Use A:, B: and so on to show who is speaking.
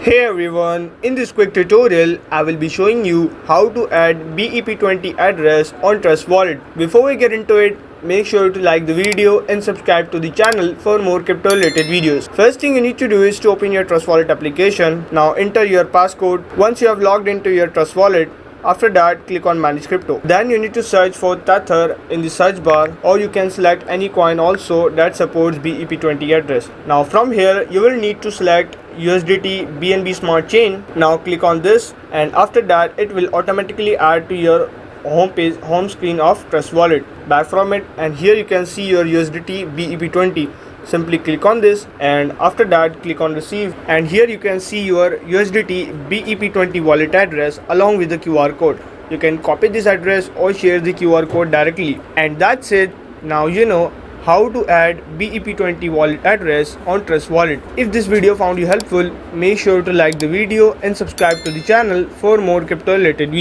A: Hey everyone, in this quick tutorial, I will be showing you how to add BEP20 address on Trust Wallet. Before we get into it, make sure to like the video and subscribe to the channel for more crypto related videos. First thing you need to do is to open your Trust Wallet application. Now enter your passcode. Once you have logged into your Trust Wallet, after that, click on Manage Crypto. Then you need to search for Tether in the search bar, or you can select any coin also that supports BEP20 address. Now from here, you will need to select USDT BNB Smart Chain. Now click on this, and after that, it will automatically add to your home screen of Trust Wallet. Back from it, and here you can see your USDT BEP20. Simply click on this, and after that click on receive, and here you can see your USDT BEP20 wallet address along with the QR code. You can copy this address or share the QR code directly, and that's it. Now you know how to add BEP20 wallet address on Trust Wallet. If this video found you helpful, make sure to like the video and subscribe to the channel for more crypto related videos.